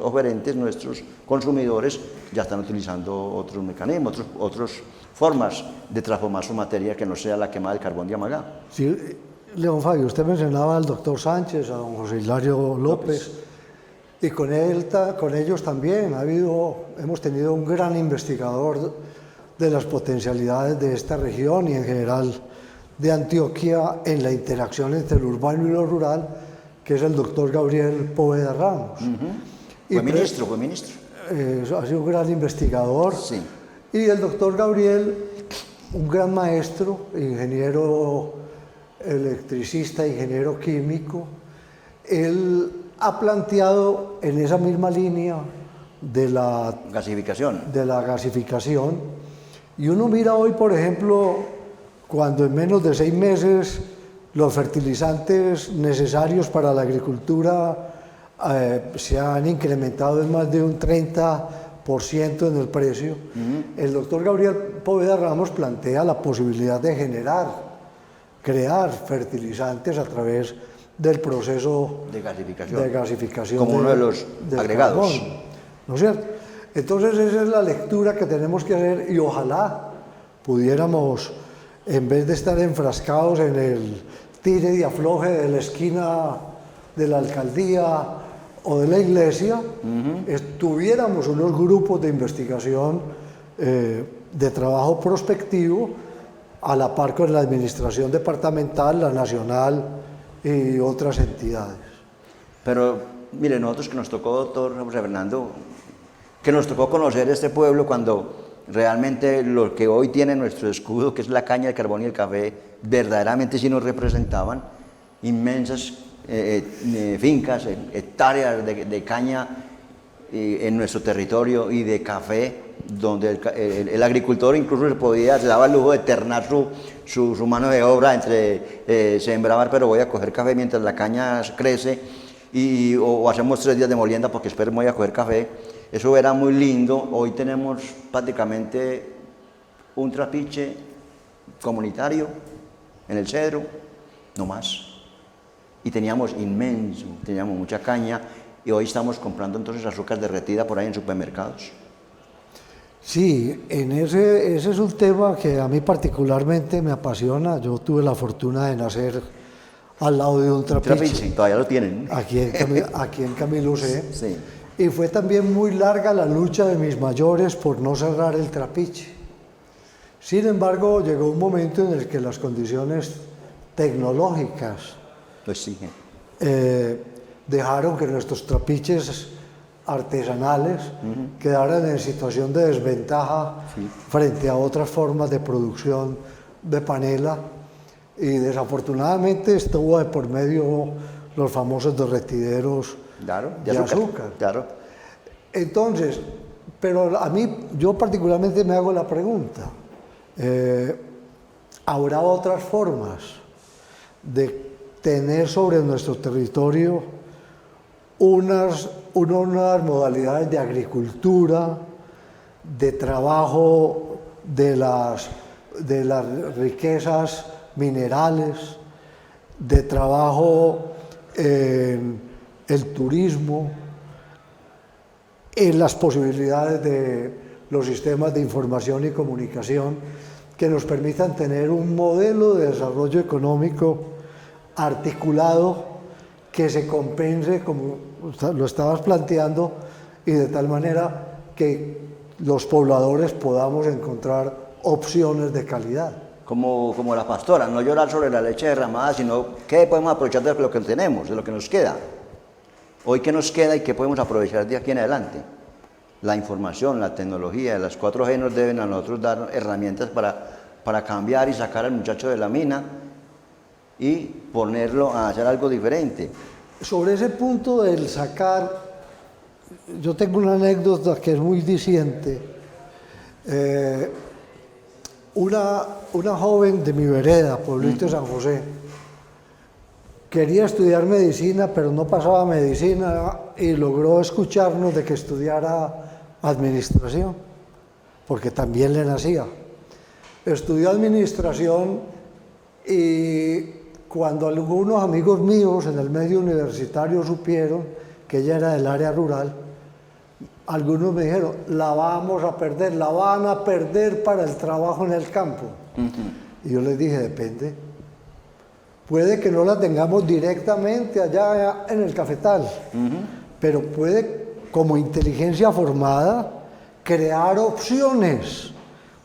oferentes, nuestros consumidores, ya están utilizando otros mecanismos, otras formas de transformar su materia que no sea la quema del carbón de Amagá. Sí, León Fabio, usted mencionaba al doctor Sánchez, a don José Hilario López, y con ellos también hemos tenido un gran investigador de las potencialidades de esta región y en general de Antioquia en la interacción entre lo urbano y lo rural, que es el doctor Gabriel Poveda Ramos. Fue ministro. Ha sido un gran investigador. Sí. Y el doctor Gabriel, un gran maestro, ingeniero electricista, ingeniero químico, él ha planteado en esa misma línea de la gasificación. Y uno mira hoy, por ejemplo, cuando en menos de 6 meses los fertilizantes necesarios para la agricultura se han incrementado en más de un 30% en el precio, el doctor Gabriel Poveda Ramos plantea la posibilidad de crear fertilizantes a través del proceso de gasificación como uno de los agregados. Carbón, ¿no es cierto? Entonces esa es la lectura que tenemos que hacer y ojalá pudiéramos, en vez de estar enfrascados en el tire y afloje de la esquina de la alcaldía o de la iglesia, tuviéramos unos grupos de investigación de trabajo prospectivo a la par con la administración departamental, la nacional y otras entidades. Pero mire, nosotros que nos tocó, doctor José Fernando, que nos tocó conocer este pueblo cuando realmente lo que hoy tiene nuestro escudo, que es la caña, el carbón y el café, verdaderamente sí nos representaban inmensas fincas, hectáreas de caña en nuestro territorio y de café, donde el agricultor incluso se daba el lujo de ternar su mano de obra entre sembrar, pero voy a coger café mientras la caña crece, o hacemos 3 días de molienda porque espero voy a coger café. Eso era muy lindo. Hoy tenemos prácticamente un trapiche comunitario en el Cedro, no más. Y teníamos mucha caña, y hoy estamos comprando entonces azúcar derretida por ahí en supermercados. Sí, ese es un tema que a mí particularmente me apasiona. Yo tuve la fortuna de nacer al lado de un trapiche. Todavía lo tienen. Aquí en Camilo C. Sí. Y fue también muy larga la lucha de mis mayores por no cerrar el trapiche. Sin embargo, llegó un momento en el que las condiciones tecnológicas Lo exigen. Dejaron que nuestros trapiches artesanales quedaran en situación de desventaja frente a otras formas de producción de panela, y desafortunadamente estuvo de por medio los famosos derretideros de azúcar. Claro. Entonces, pero yo particularmente me hago la pregunta, ¿habrá otras formas de tener sobre nuestro territorio unas modalidades de agricultura, de trabajo de las riquezas minerales, de trabajo en el turismo, en las posibilidades de los sistemas de información y comunicación que nos permitan tener un modelo de desarrollo económico articulado que se compense, como lo estabas planteando, y de tal manera que los pobladores podamos encontrar opciones de calidad? Como la pastora, no llorar sobre la leche derramada, sino qué podemos aprovechar de lo que tenemos, de lo que nos queda. Hoy, ¿qué nos queda y qué podemos aprovechar de aquí en adelante? La información, la tecnología, las 4G nos deben a nosotros dar herramientas para cambiar y sacar al muchacho de la mina y ponerlo a hacer algo diferente. Sobre ese punto del sacar, yo tengo una anécdota que es muy diciente. Una joven de mi vereda, pueblito de San José, quería estudiar medicina, pero no pasaba medicina, y logró escucharnos de que estudiara administración, porque también le nacía. Estudió administración Y cuando algunos amigos míos en el medio universitario supieron que ella era del área rural, algunos me dijeron, la vamos a perder, la van a perder para el trabajo en el campo. Y yo les dije, depende. Puede que no la tengamos directamente allá en el cafetal, pero puede, como inteligencia formada, crear opciones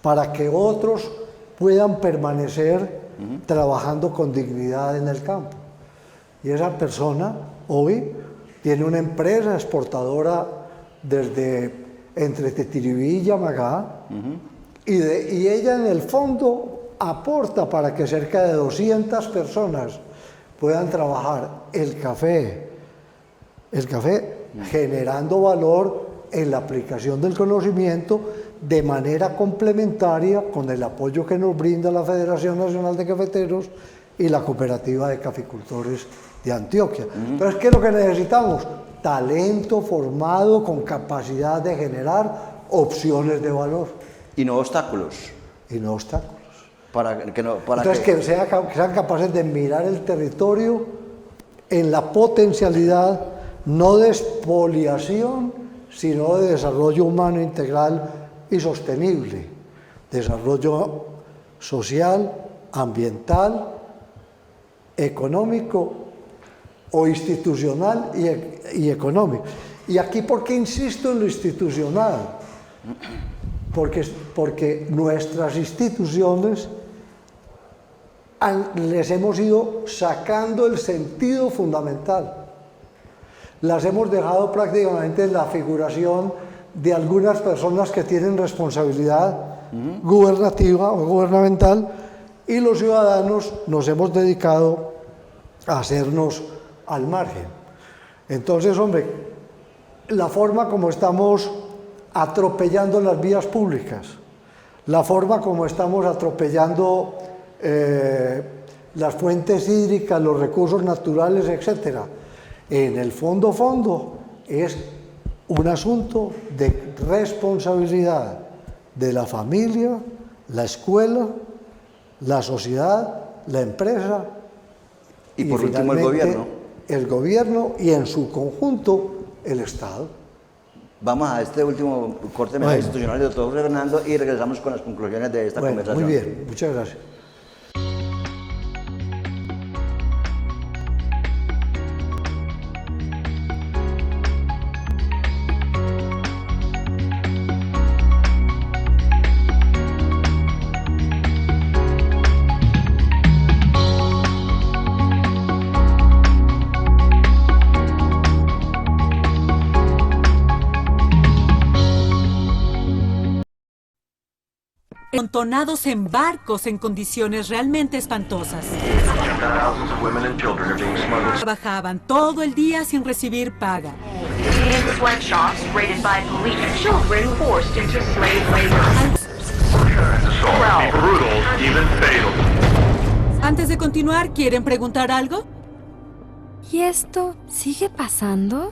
para que otros puedan permanecer trabajando con dignidad en el campo. Y esa persona hoy tiene una empresa exportadora entre Tetiribí y Yamagá, y ella en el fondo aporta para que cerca de 200 personas puedan trabajar el café generando valor en la aplicación del conocimiento de manera complementaria con el apoyo que nos brinda la Federación Nacional de Cafeteros y la Cooperativa de Caficultores de Antioquia. Entonces, ¿qué es lo que necesitamos? Talento formado con capacidad de generar opciones de valor. Y no obstáculos. Y no obstáculos. Entonces, que sean capaces de mirar el territorio en la potencialidad, no de expoliación, sino de desarrollo humano integral y sostenible, desarrollo social, ambiental, económico o institucional y económico. Y aquí, ¿por qué insisto en lo institucional? Porque nuestras instituciones les hemos ido sacando el sentido fundamental. Las hemos dejado prácticamente en la figuración de algunas personas que tienen responsabilidad gubernativa o gubernamental, y los ciudadanos nos hemos dedicado a hacernos al margen. Entonces, hombre, la forma como estamos atropellando las vías públicas, la forma como estamos atropellando las fuentes hídricas, los recursos naturales, etcétera, en el fondo es un asunto de responsabilidad de la familia, la escuela, la sociedad, la empresa y por último el gobierno. El gobierno y en su conjunto el Estado. Vamos a este último corte institucional del doctor Fernando y regresamos con las conclusiones de esta conversación. Muy bien, muchas gracias. Amontonados en barcos en condiciones realmente espantosas. Trabajaban todo el día sin recibir paga. Antes de continuar, ¿quieren preguntar algo? ¿Y esto sigue pasando?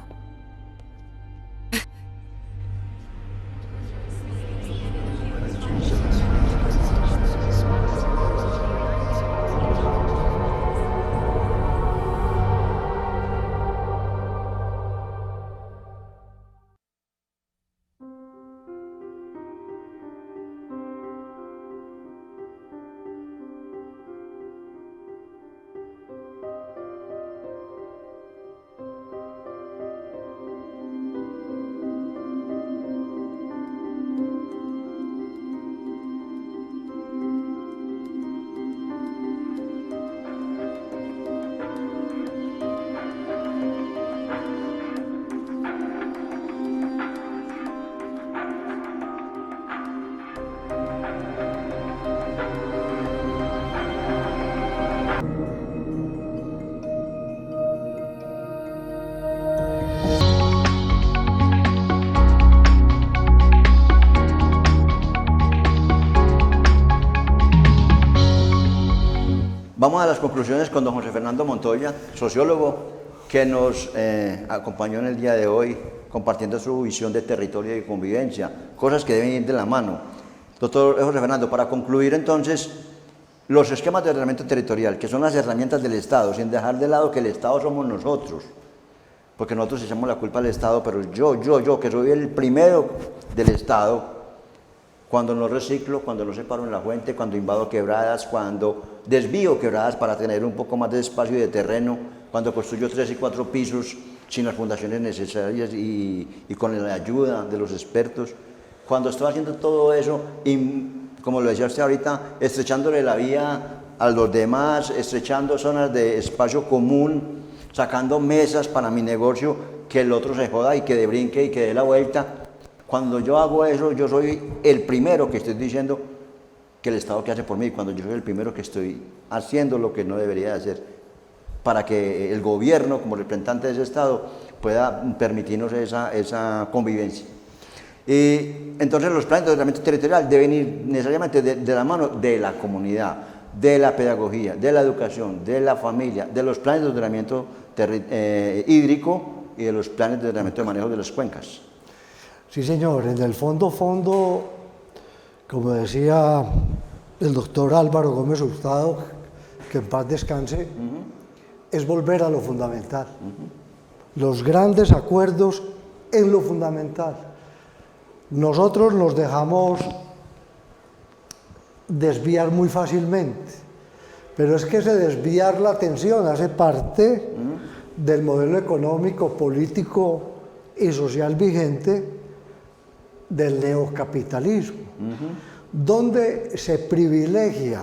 Vamos a las conclusiones con don José Fernando Montoya, sociólogo, que nos acompañó en el día de hoy compartiendo su visión de territorio y convivencia, cosas que deben ir de la mano. Doctor José Fernando, para concluir entonces, los esquemas de ordenamiento territorial, que son las herramientas del Estado, sin dejar de lado que el Estado somos nosotros, porque nosotros echamos la culpa al Estado, pero yo, que soy el primero del Estado, cuando no reciclo, cuando no separo en la fuente, cuando invado quebradas, cuando desvío quebradas para tener un poco más de espacio y de terreno, cuando construyo 3 y 4 pisos sin las fundaciones necesarias y con la ayuda de los expertos, cuando estoy haciendo todo eso y, como lo decía usted ahorita, estrechándole la vía a los demás, estrechando zonas de espacio común, sacando mesas para mi negocio, que el otro se joda y que de brinque y que dé la vuelta. Cuando yo hago eso, yo soy el primero que estoy diciendo que el Estado que hace por mí, cuando yo soy el primero que estoy haciendo lo que no debería hacer, para que el gobierno, como representante de ese Estado, pueda permitirnos esa convivencia. Y entonces los planes de ordenamiento territorial deben ir necesariamente de la mano de la comunidad, de la pedagogía, de la educación, de la familia, de los planes de ordenamiento hídrico y de los planes de ordenamiento de manejo de las cuencas. Sí, señor, en el fondo, como decía el doctor Álvaro Gómez Hurtado, que en paz descanse, es volver a lo fundamental. Los grandes acuerdos en lo fundamental. Nosotros nos dejamos desviar muy fácilmente, pero es que ese desviar la atención hace parte del modelo económico, político y social vigente del neocapitalismo, donde se privilegia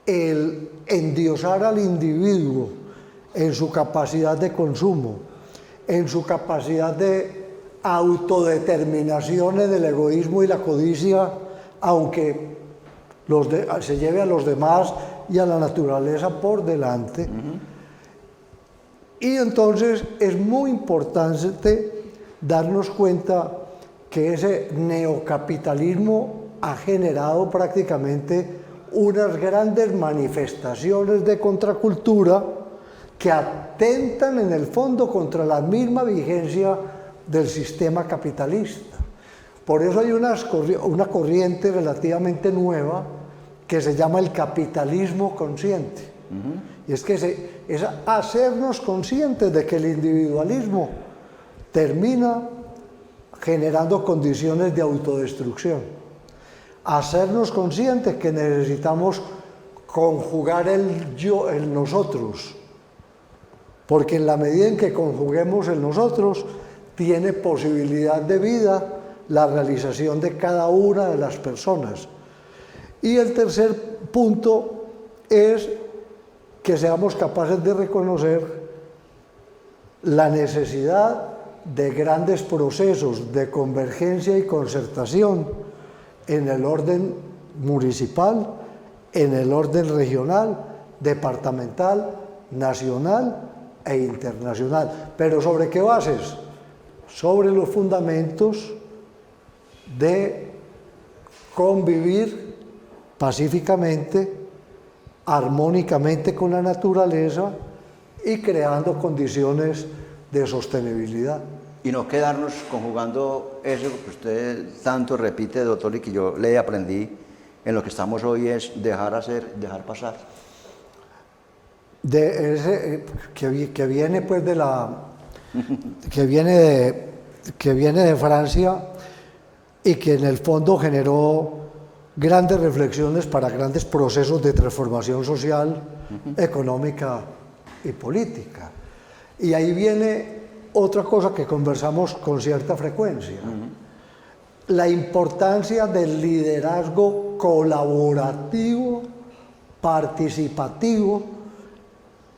el endiosar al individuo en su capacidad de consumo, en su capacidad de autodeterminación en el egoísmo y la codicia, aunque se lleve a los demás y a la naturaleza por delante. Y entonces es muy importante darnos cuenta que ese neocapitalismo ha generado prácticamente unas grandes manifestaciones de contracultura que atentan en el fondo contra la misma vigencia del sistema capitalista. Por eso hay una corriente relativamente nueva que se llama el capitalismo consciente. Y es que es hacernos conscientes de que el individualismo termina generando condiciones de autodestrucción. Hacernos conscientes que necesitamos conjugar el yo, el nosotros, porque en la medida en que conjuguemos el nosotros, tiene posibilidad de vida la realización de cada una de las personas. Y el tercer punto es que seamos capaces de reconocer la necesidad de grandes procesos de convergencia y concertación en el orden municipal, en el orden regional, departamental, nacional e internacional. ¿Pero sobre qué bases? Sobre los fundamentos de convivir pacíficamente, armónicamente con la naturaleza y creando condiciones de sostenibilidad. Y no quedarnos conjugando eso que usted tanto repite, doctor, y que yo le aprendí en lo que estamos hoy, es dejar hacer, dejar pasar. Que viene pues de la que viene de Francia y que en el fondo generó grandes reflexiones para grandes procesos de transformación social, económica y política. Y ahí viene otra cosa que conversamos con cierta frecuencia, la importancia del liderazgo colaborativo, participativo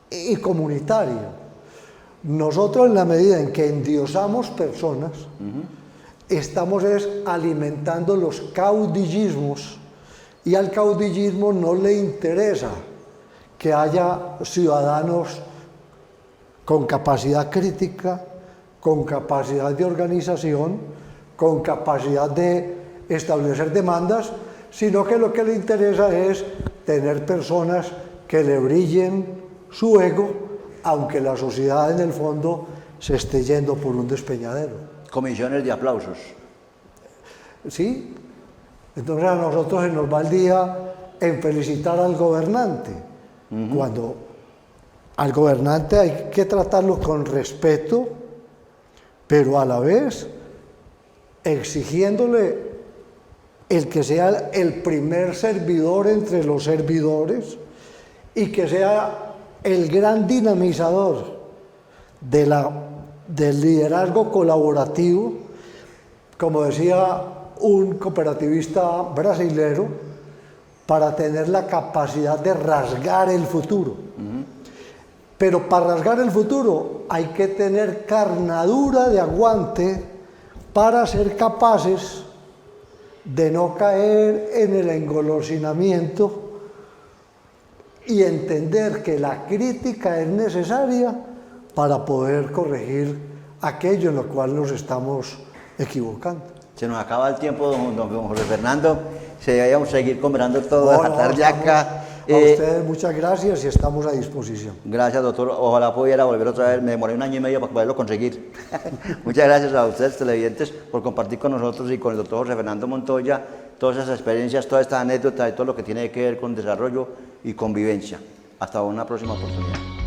y comunitario. Nosotros, en la medida en que endiosamos personas, estamos alimentando los caudillismos, y al caudillismo no le interesa que haya ciudadanos con capacidad crítica, con capacidad de organización, con capacidad de establecer demandas, sino que lo que le interesa es tener personas que le brillen su ego, aunque la sociedad en el fondo se esté yendo por un despeñadero. Comisiones de aplausos. ¿Sí? Entonces a nosotros se nos va el día en felicitar al gobernante, cuando al gobernante hay que tratarlo con respeto, pero a la vez exigiéndole el que sea el primer servidor entre los servidores y que sea el gran dinamizador del liderazgo colaborativo, como decía un cooperativista brasilero, para tener la capacidad de rasgar el futuro. Pero para rasgar el futuro hay que tener carnadura de aguante para ser capaces de no caer en el engolosinamiento y entender que la crítica es necesaria para poder corregir aquello en lo cual nos estamos equivocando. Se nos acaba el tiempo, don José Fernando. Vamos a seguir conversando toda la tarde acá. A ustedes muchas gracias y estamos a disposición. Gracias, doctor. Ojalá pudiera volver otra vez. Me demoré 1 año y medio para poderlo conseguir. Muchas gracias a ustedes, televidentes, por compartir con nosotros y con el doctor José Fernando Montoya todas esas experiencias, todas estas anécdotas y todo lo que tiene que ver con desarrollo y convivencia. Hasta una próxima oportunidad.